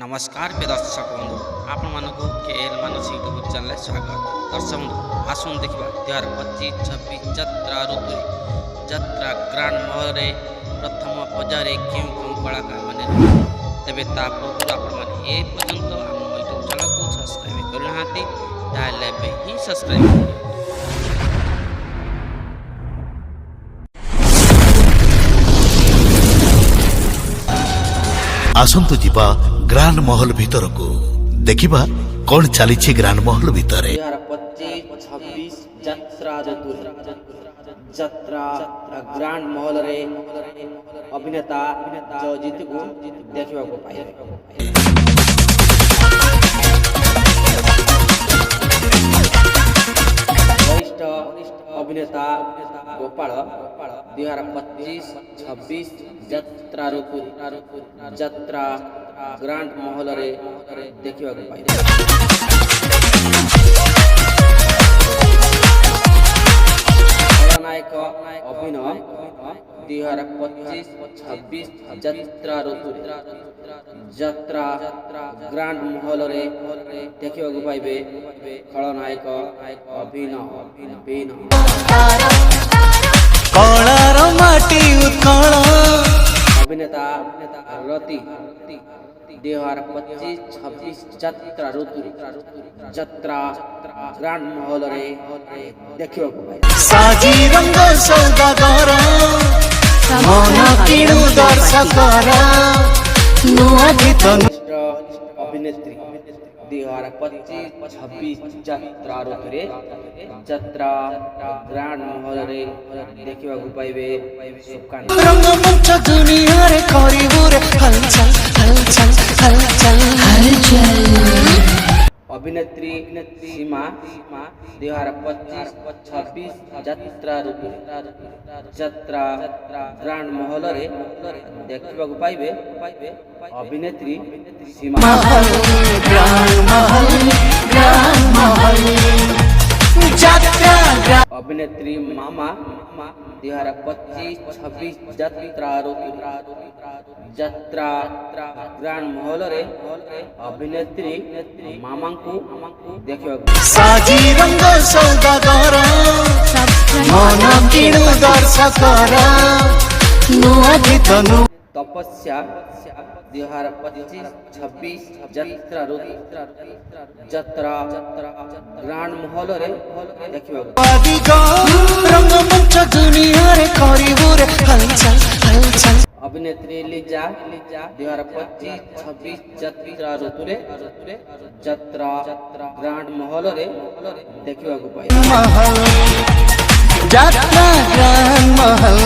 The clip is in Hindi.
नमस्कार प्रिय दर्शक बंधु आपण मानक केएल मानस यूट्यूब चैनल स्वागत। दर्शक बंधु आसन देखा 2025-26 यात्रा ऋतु यात्रा ग्रांड महल प्रथम पर्यायर क्यों क्यों कलाकार मैंने तेज ता पूर्व आपने पर्यंत आम यूट्यूब चैनल को सब्सक्राइब करना ही सब्सक्राइब आसंतु जीवा ग्रांड महल भीतर को देखिबा कौन चली ग्रांड महल भीतर 2025-26 यात्रा ऋतु यात्रा ग्रांड महल रे अभिनेता जयजीत को देखा पाए। वरिष्ठ अभिनेता गोपाल 2025-26 यात्रा ऋतु यात्रा ग्रांड महल रे देखा पाए। खलनायक अभिनय 2025-26 यात्रा ऋतु यात्रा ग्रांड महल रे देखा पाइबे। खलनायक अभिनय कलार माटी उत्कल अभिनेता रति 2025-26 यात्रा ऋतु यात्रा ग्रांड महल रे देखा पाए। साजी रंग सौदागर मन किणु दर्शकर नुआ गीत अभिनेत्री 2025-26 यात्रा ऋतु यात्रा ग्रांड महल रे देखा पाइबे। रंगमंच दुनिया रे करिबु रे हलचल हलचल हलचल हलचल अभिनेत्री सीमा 2025-26 यात्रा ऋतु यात्रा ग्रांड महल रे देखा पाइबे। अभिनेत्री सीमा ग्रांड महल यात्रा अभिनेत्री मामा 2025-26 यात्रा ऋतु यात्रा ग्रांड महल रे अभिनेत्री मामा को देखा। साजी रंग सौदागर मन किणु दर्शकर नुआ गीत तपस्या 2025-26 यात्रा ऋतु यात्रा ग्रांड महल रे देखा। रंगमंच दुनिया रे करिबु रे हलचल हलचल अभिनेत्री लीजा 2025-26 यात्रा ऋतु यात्रा ग्रांड महल रे देखा पाए। महल यात्रा ग्रांड महल